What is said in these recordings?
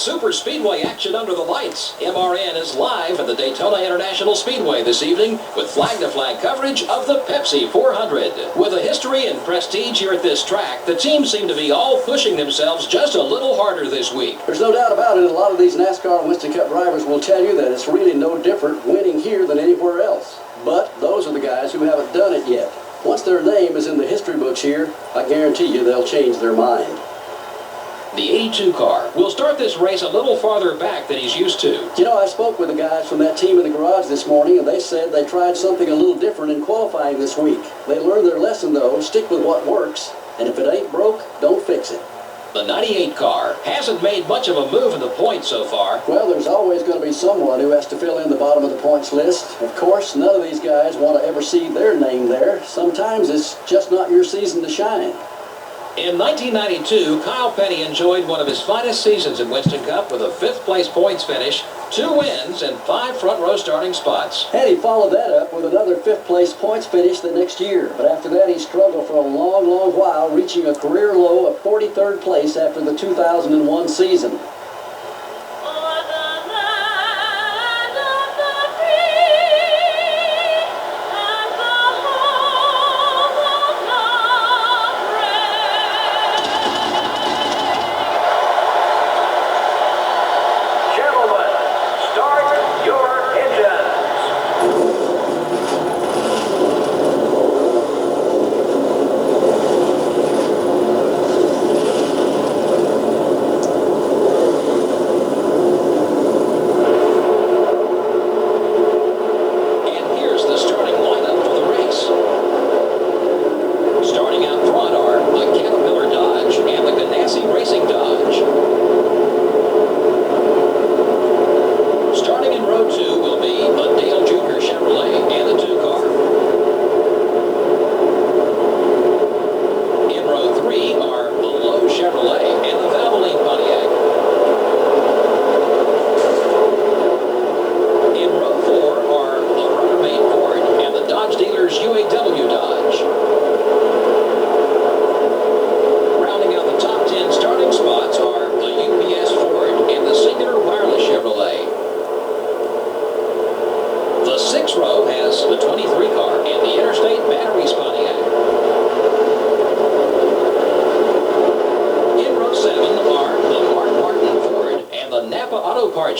super speedway action under the lights. MRN is live at the Daytona International Speedway this evening with flag-to-flag coverage of the Pepsi 400. With a history and prestige here at this track, the teams seem to be all pushing themselves just a little harder this week. There's no doubt about it. A lot of these NASCAR and Winston Cup drivers will tell you that it's really no different winning here than anywhere else. But those are the guys who haven't done it yet. Once their name is in the history books here, I guarantee you they'll change their mind. The 82 car will start this race a little farther back than he's used to. You know, I spoke with the guys from that team in the garage this morning, and they said they tried something a little different in qualifying this week. They learned their lesson, though. Stick with what works, and if it ain't broke, don't fix it. The 98 car hasn't made much of a move in the points so far. Well, there's always going to be someone who has to fill in the bottom of the points list. Of course, none of these guys want to ever see their name there. Sometimes it's just not your season to shine. In 1992, Kyle Petty enjoyed one of his finest seasons in Winston Cup with a 5th place points finish, 2 wins, and 5 front row starting spots. And he followed that up with another 5th place points finish the next year. But after that, he struggled for a long, long while, reaching a career low of 43rd place after the 2001 season.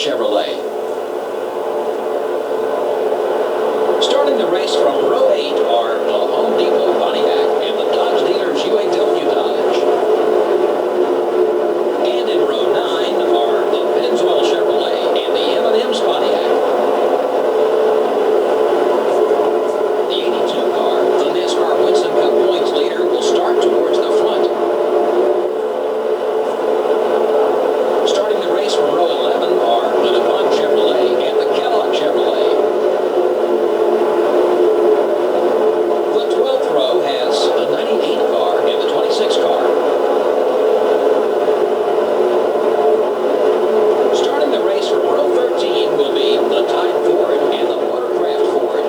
Chevrolet. Starting the race from row 8 are the Home Depot Pontiac and the Dodge dealers UAW Dodge. And in row 9 are the Pennzoil Chevrolet and the M&M's Pontiac. The 82 car, the NASCAR Winston Cup points leader, will start towards the front. Starting the race from row 11 are the DuPont Chevrolet and the Kellogg Chevrolet. The 12th row has the 98 car and the 26 car. Starting the race from row 13 will be the Tide Ford and the Watercraft Ford.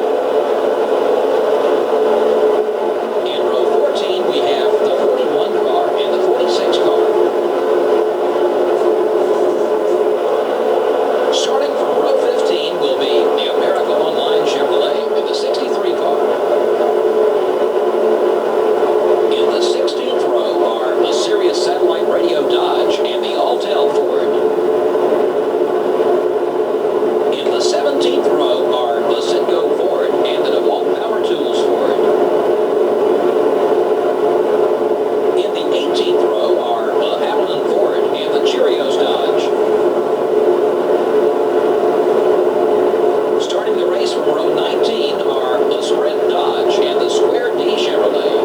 In row 14 we have the 41 car and the 46 car. Starting from row 15 will be the America Online Chevrolet and the 63 car. In the 16th row are the Sirius Satellite Radio Dodge and the Altel Ford. In the 17th row are the Citgo Ford and the DeWalt Power Tools Ford. In the 18th row are the Hamilton Ford and the Cheerios Dodge. Starting the race from row 19 are the Sprint Dodge and the Square D Chevrolet.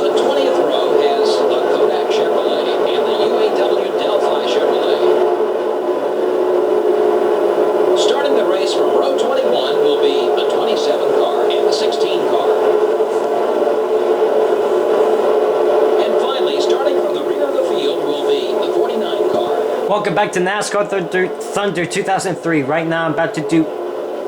The 20th row has the Kodak Chevrolet and the UAW Delphi Chevrolet. Starting the race from row 21 will be the 27 car and the 16 car. And finally, starting from the rear of the field will be the 49 car. Welcome back to NASCAR Thunder 2003. Right now I'm about to do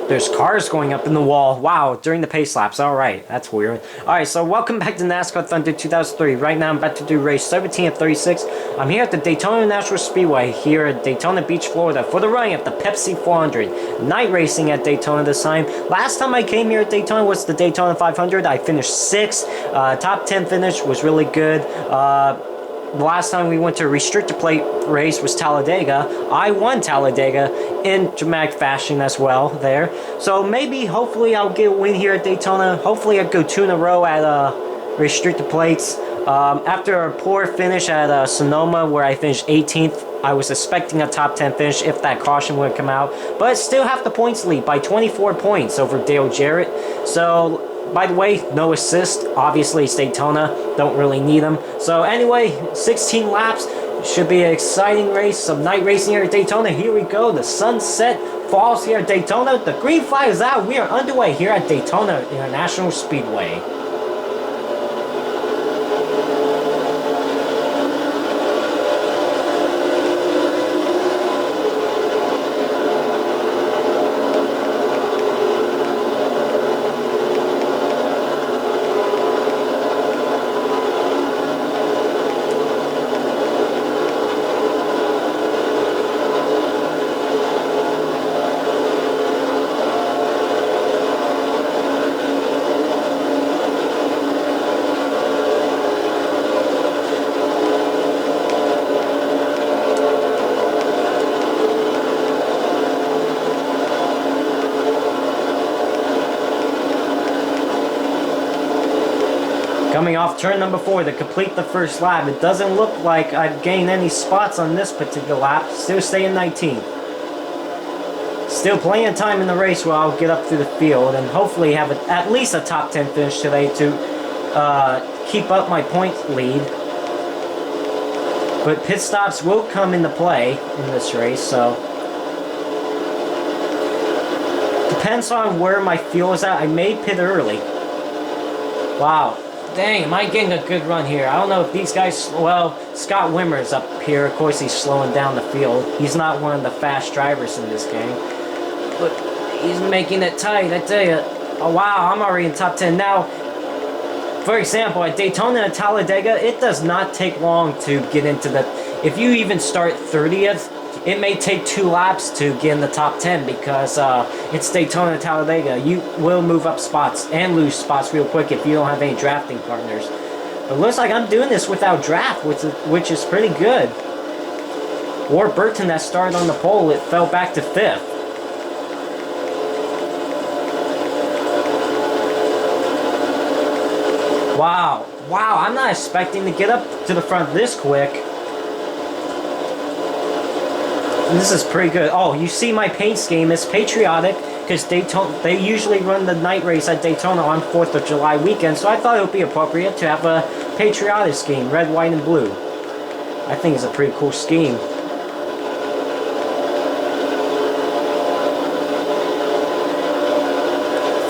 There's cars going up in the wall. Wow, during the pace laps. Alright, that's weird. Alright, so welcome back to NASCAR Thunder 2003. Right now I'm about to do race 17 of 36. I'm here at the Daytona International Speedway here at Daytona Beach, Florida for the running of the Pepsi 400. Night racing at Daytona this time. Last time I came here at Daytona was the Daytona 500. I finished 6th. Top 10 finish was really good. The last time we went to a restrictor plate race was Talladega. I won Talladega in dramatic fashion as well there. So maybe, hopefully, I'll get a win here at Daytona. Hopefully, I'll go 2 in a row at restrictor plates. After a poor finish at Sonoma, where I finished 18th, I was expecting a top 10 finish if that caution would come out. But I still have the points lead by 24 points over Dale Jarrett. So, by the way, no assist. Obviously, it's Daytona. Don't really need them. So anyway, 16 laps. Should be an exciting race. Some night racing here at Daytona. Here we go. The sunset falls here at Daytona. The green flag is out. We are underway here at Daytona International Speedway. Coming off turn number 4 to complete the first lap. It doesn't look like I've gained any spots on this particular lap. Still staying 19th. Still plenty of time in the race where I'll get up through the field and hopefully have at least a top 10 finish today to keep up my point lead. But pit stops will come into play in this race, so depends on where my fuel is at. I may pit early. Wow. Dang, am I getting a good run here? I don't know if these guys... Well, Scott Wimmer's up here. Of course, he's slowing down the field. He's not one of the fast drivers in this game. But he's making it tight, I tell you. Oh, wow, I'm already in top 10. Now, for example, at Daytona and Talladega, it does not take long to get into the... If you even start 30th, it may take 2 laps to get in the top 10 because it's Daytona and Talladega. You will move up spots and lose spots real quick if you don't have any drafting partners. But it looks like I'm doing this without draft, which is pretty good. Ward Burton that started on the pole, it fell back to 5th. Wow. Wow, I'm not expecting to get up to the front this quick. This is pretty good. Oh, you see my paint scheme is patriotic because they usually run the night race at Daytona on 4th of July weekend, so I thought it would be appropriate to have a patriotic scheme, red, white, and blue. I think it's a pretty cool scheme.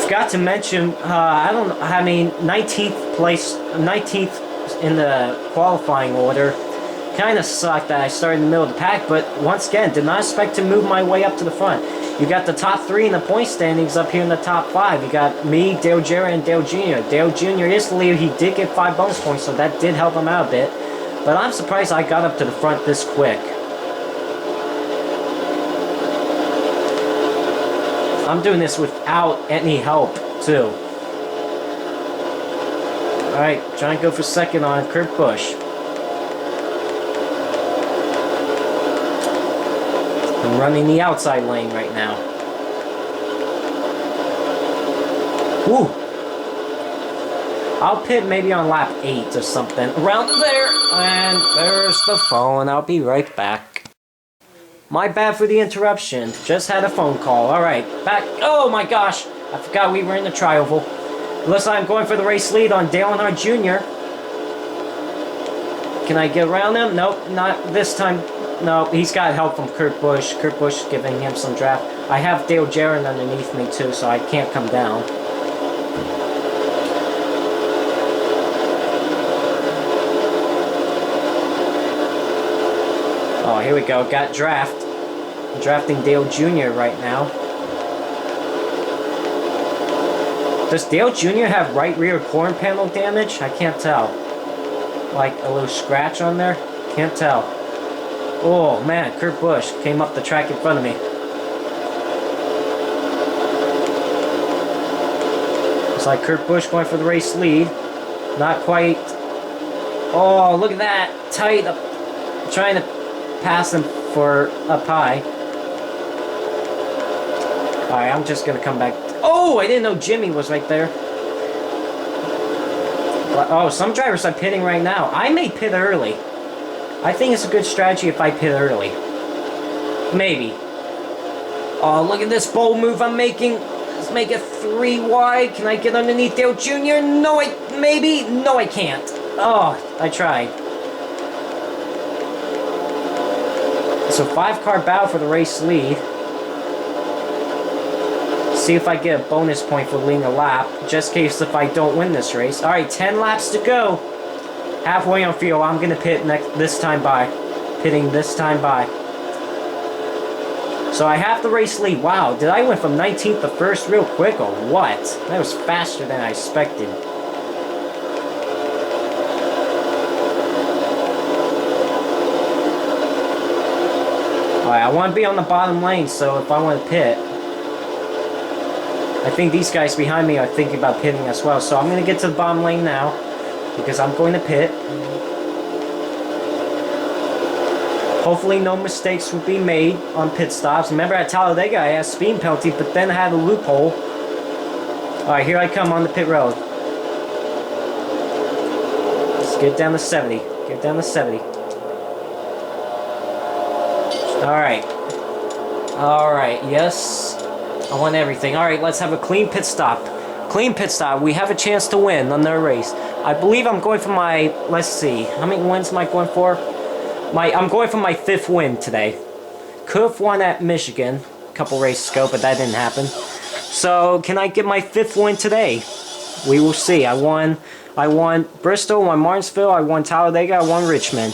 Forgot to mention, 19th place, 19th in the qualifying order. Kind of sucked that I started in the middle of the pack, but once again, did not expect to move my way up to the front. You got the top 3 in the point standings up here in the top 5. You got me, Dale Jarrett, and Dale Jr. Dale Jr. is the leader. He did get 5 bonus points, so that did help him out a bit. But I'm surprised I got up to the front this quick. I'm doing this without any help, too. Alright, trying to go for second on Kurt Busch. I'm running the outside lane right now. Woo! I'll pit maybe on lap 8 or something. Around there! And there's the phone. I'll be right back. My bad for the interruption. Just had a phone call. Alright, back. Oh my gosh! I forgot we were in the tri-oval. Looks like I'm going for the race lead on Dale Earnhardt Jr. Can I get around him? Nope, not this time. No, he's got help from Kurt Busch. Kurt Busch giving him some draft. I have Dale Jarrett underneath me too, so I can't come down. Oh, here we go. Got draft. I'm drafting Dale Jr. right now. Does Dale Jr. have right rear corn panel damage? I can't tell. Like a little scratch on there? Can't tell. Oh man, Kurt Busch came up the track in front of me. It's like Kurt Busch going for the race lead. Not quite. Oh, look at that. Tight up. Trying to pass him for up high. Alright, I'm just going to come back. Oh, I didn't know Jimmy was right there. Oh, some drivers are pitting right now. I may pit early. I think it's a good strategy if I pit early. Maybe. Oh, look at this bold move I'm making. Let's make it 3 wide. Can I get underneath Dale Jr.? No, maybe. No, I can't. Oh, I tried. So 5-car battle for the race lead. See if I get a bonus point for leading a lap, just in case if I don't win this race. Alright, 10 laps to go. Halfway on field, I'm gonna pit this time by. Pitting this time by. So I have the race lead. Wow, did I went from 19th to 1st real quick or what? That was faster than I expected. Alright, I want to be on the bottom lane, so if I want to pit, I think these guys behind me are thinking about pitting as well. So I'm going to get to the bottom lane now, because I'm going to pit. Hopefully no mistakes will be made on pit stops. Remember at Talladega I had a speed penalty, but then I had a loophole. Alright, here I come on the pit road. Let's get down to 70. Get down to 70. Alright. Alright, yes. I want everything. Alright, let's have a clean pit stop. Clean pit stop. We have a chance to win on their race. I believe I'm going for my... Let's see. How many wins am I going for? I'm going for my 5th win today. Could have won at Michigan a couple races ago, but that didn't happen. So, can I get my 5th win today? We will see. I won Bristol, I won Martinsville, I won Talladega, I won Richmond.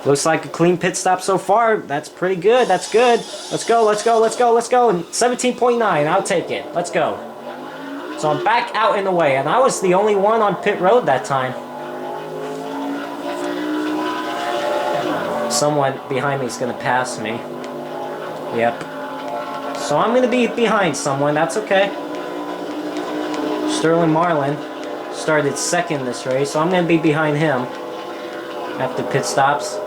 Looks like a clean pit stop so far. That's pretty good. That's good. Let's go, let's go, let's go, let's go. 17.9, I'll take it. Let's go. So I'm back out in the way, and I was the only one on pit road that time. Someone behind me is going to pass me. Yep. So I'm going to be behind someone. That's okay. Sterling Marlin started 2nd this race, so I'm going to be behind him after pit stops.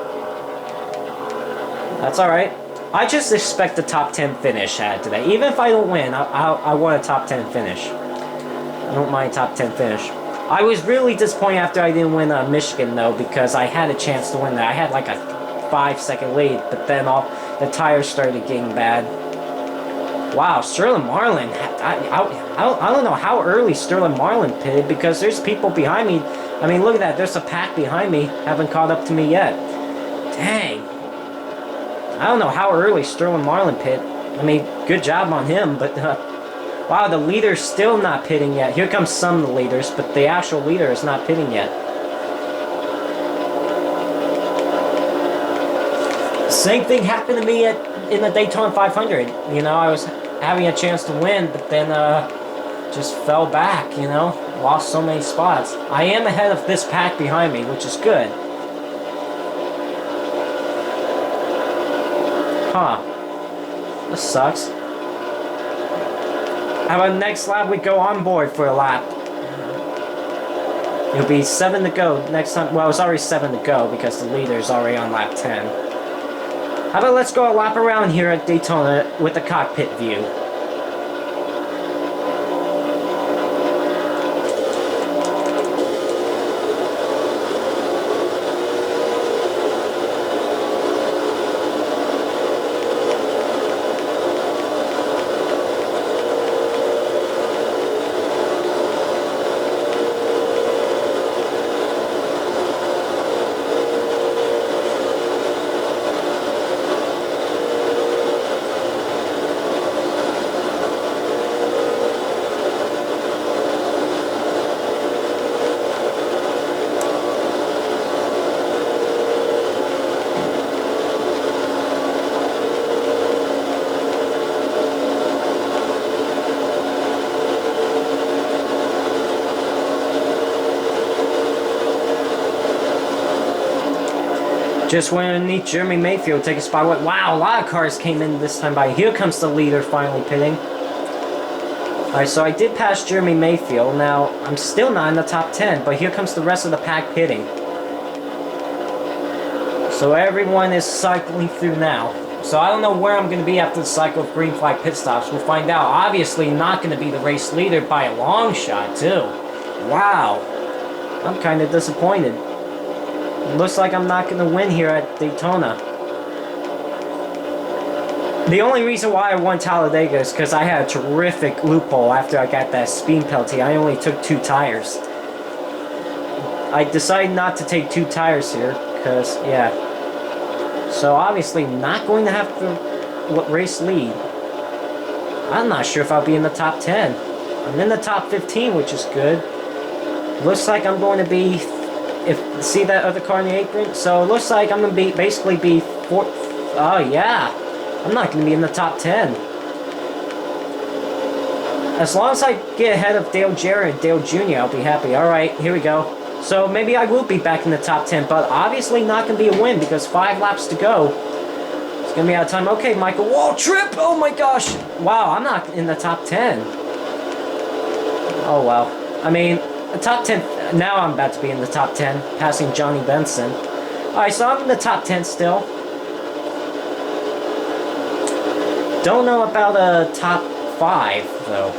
That's alright. I just expect a top 10 finish today. Even if I don't win, I want a top 10 finish. I don't mind top 10 finish. I was really disappointed after I didn't win Michigan, though, because I had a chance to win that. I had like a 5-second lead, but then the tires started getting bad. Wow, Sterling Marlin. I don't know how early Sterling Marlin pitted, because there's people behind me. I mean, look at that. There's a pack behind me. Haven't caught up to me yet. Dang. I don't know how early Sterling Marlin pit. I mean, good job on him, but wow, the leader's still not pitting yet. Here comes some of the leaders, but the actual leader is not pitting yet. Same thing happened to me in the Daytona 500. You know, I was having a chance to win, but then just fell back, you know. Lost so many spots. I am ahead of this pack behind me, which is good. Huh. This sucks. How about next lap we go on board for a lap? It'll be 7 to go next time. Well, it's already 7 to go because the leader's already on lap 10. How about let's go a lap around here at Daytona with the cockpit view. Just went underneath Jeremy Mayfield, take a spot away. Wow, a lot of cars came in this time by. Here comes the leader finally pitting. Alright, so I did pass Jeremy Mayfield. Now, I'm still not in the top 10, but here comes the rest of the pack pitting. So everyone is cycling through now. So I don't know where I'm going to be after the cycle of green flag pit stops. We'll find out. Obviously not going to be the race leader by a long shot, too. Wow. I'm kind of disappointed. Looks like I'm not going to win here at Daytona. The only reason why I won Talladega is because I had a terrific loophole after I got that speed penalty. I only took 2 tires. I decided not to take 2 tires here because, yeah. So obviously not going to have the race lead. I'm not sure if I'll be in the top 10. I'm in the top 15, which is good. Looks like I'm going to be... see that other car in the apron? So it looks like I'm going to basically be 4th. Oh, yeah. I'm not going to be in the top 10. As long as I get ahead of Dale Jarrett and Dale Jr., I'll be happy. Alright, here we go. So maybe I will be back in the top 10, but obviously not going to be a win because 5 laps to go. It's going to be out of time. Okay, Michael Waltrip! Oh my gosh! Wow, I'm not in the top 10. Oh, well. I mean, the top 10... Now I'm about to be in the top 10, passing Johnny Benson. Alright, so I'm in the top 10 still. Don't know about a top 5, though.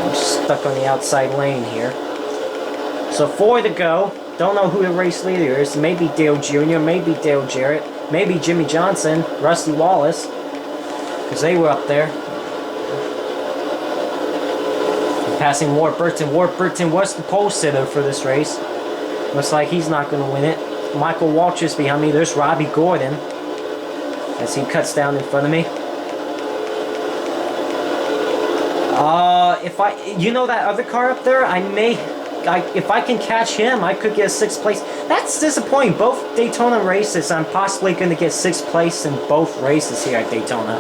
I'm stuck on the outside lane here. So 4 to go. Don't know who the race leader is. Maybe Dale Jr., maybe Dale Jarrett, maybe Jimmy Johnson, Rusty Wallace. Because they were up there. I'm passing Warburton. Warburton was the pole sitter for this race. Looks like he's not going to win it. Michael Waltrip is behind me. There's Robbie Gordon. As he cuts down in front of me. You know that other car up there? If I can catch him, I could get a 6th place. That's disappointing. Both Daytona races, I'm possibly going to get 6th place in both races here at Daytona.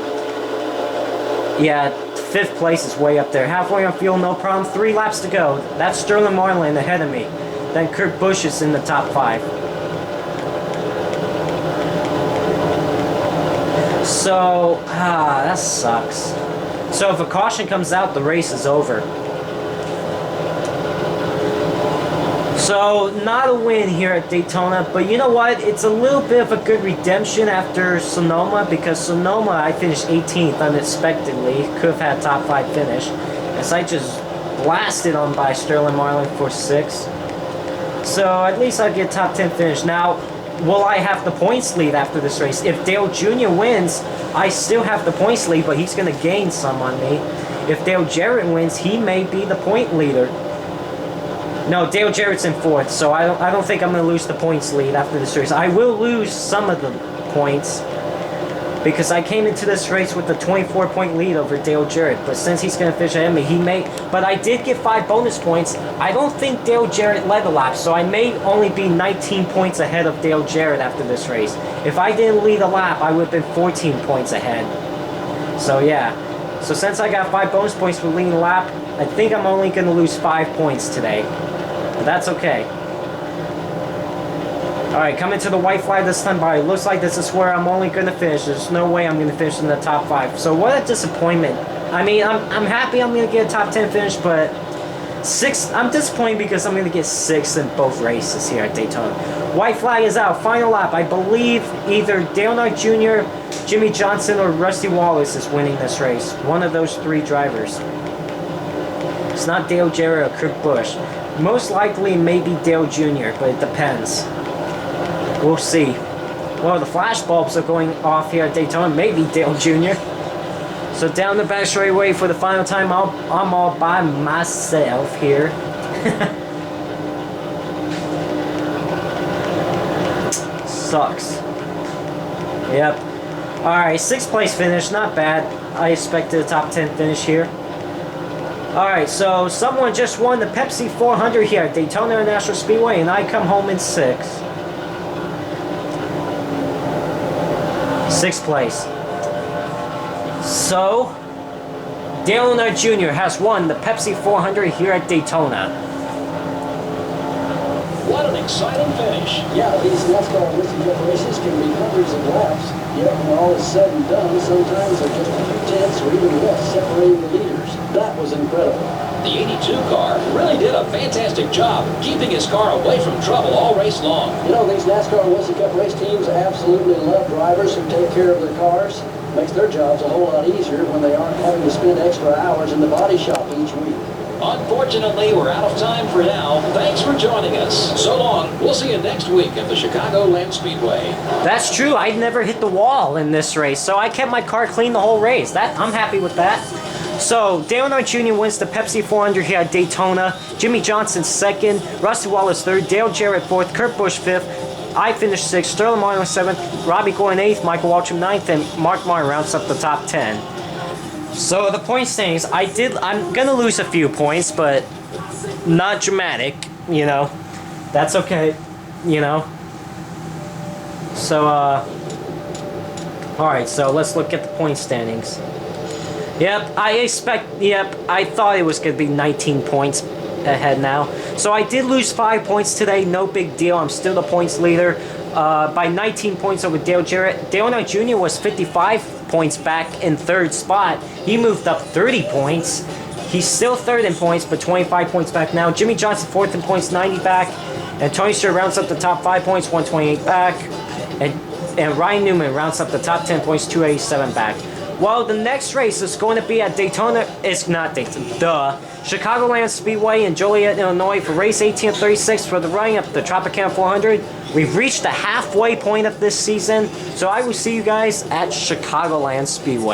Yeah, 5th place is way up there. Halfway on field, no problem. 3 laps to go. That's Sterling Marlin ahead of me. Then Kurt Busch is in the top 5. So, that sucks. So if a caution comes out, the race is over. So, not a win here at Daytona, but you know what? It's a little bit of a good redemption after Sonoma, because Sonoma I finished 18th unexpectedly. Could have had a top 5 finish. As I just blasted on by Sterling Marlin for 6th. So, at least I'll get top 10 finish. Now, will I have the points lead after this race? If Dale Jr. wins, I still have the points lead, but he's going to gain some on me. If Dale Jarrett wins, he may be the point leader. No, Dale Jarrett's in 4th, so I don't think I'm going to lose the points lead after this race. I will lose some of the points, because I came into this race with a 24-point lead over Dale Jarrett, but since he's going to finish ahead of me, he may... But I did get 5 bonus points. I don't think Dale Jarrett led a lap, so I may only be 19 points ahead of Dale Jarrett after this race. If I didn't lead a lap, I would have been 14 points ahead. So yeah. So since I got 5 bonus points for leading a lap, I think I'm only going to lose 5 points today. But that's okay. Alright, coming to the white flag this time by. It looks like this is where I'm only going to finish. There's no way I'm going to finish in the top 5. So what a disappointment. I mean, I'm happy I'm going to get a top 10 finish, but 6th, I'm disappointed because I'm going to get 6th in both races here at Daytona. White flag is out. Final lap. I believe either Dale Earnhardt Jr., Jimmy Johnson, or Rusty Wallace is winning this race. One of those 3 drivers. It's not Dale Jarrett or Kurt Busch. Most likely maybe Dale Jr., but it depends. We'll see. Well, the flash bulbs are going off here at Daytona. Maybe Dale Jr. So down the back straightaway for the final time. I'm all by myself here. Sucks. Yep. Alright, 6th place finish. Not bad. I expected a top 10 finish here. Alright, so someone just won the Pepsi 400 here at Daytona International Speedway, and I come home in 6th. 6th place. So, Dale Earnhardt Jr. has won the Pepsi 400 here at Daytona. What an exciting finish. Yeah, these NASCAR Whiskey Cup races can be hundreds of laps. Yet when all is said and done, sometimes they're just a few tenths or even less separating the leaders. That was incredible. The 82 car really did a fantastic job keeping his car away from trouble all race long. You know, these NASCAR Whiskey Cup race teams absolutely love drivers who take care of their cars. Makes their jobs a whole lot easier when they aren't having to spend extra hours in the body shop each week. Unfortunately, we're out of time for now. Thanks for joining us. So long. We'll see you next week at the Chicagoland Speedway. That's true. I never hit the wall in this race, so I kept my car clean the whole race. I'm happy with that. So, Dale Earnhardt Jr. wins the Pepsi 400 here at Daytona. Jimmy Johnson second. Rusty Wallace third. Dale Jarrett fourth. Kurt Busch fifth. I finished sixth. Sterling Marlin seventh. Robbie Gordon eighth. Michael Waltrip ninth. And Mark Martin rounds up the top 10. So the point standings, I'm gonna lose a few points, but not dramatic, you know. That's okay, you know. So, alright, so let's look at the point standings. I thought it was gonna be 19 points ahead now. So I did lose 5 points today, no big deal. I'm still the points leader by 19 points over Dale Jarrett. Dale Earnhardt Jr. was 55 points back in third spot. He moved up 30 points. He's still third in points, but 25 points back now. Jimmy Johnson fourth in points, 90 back. And Tony Stewart rounds up the top 5 points, 128 back. And Ryan Newman rounds up the top 10 points, 287 back. Well, the next race is going to be at Daytona. It's not Daytona, duh. Chicagoland Speedway in Joliet, Illinois for race 1836 for the running of the Tropicana 400. We've reached the halfway point of this season, so I will see you guys at Chicagoland Speedway.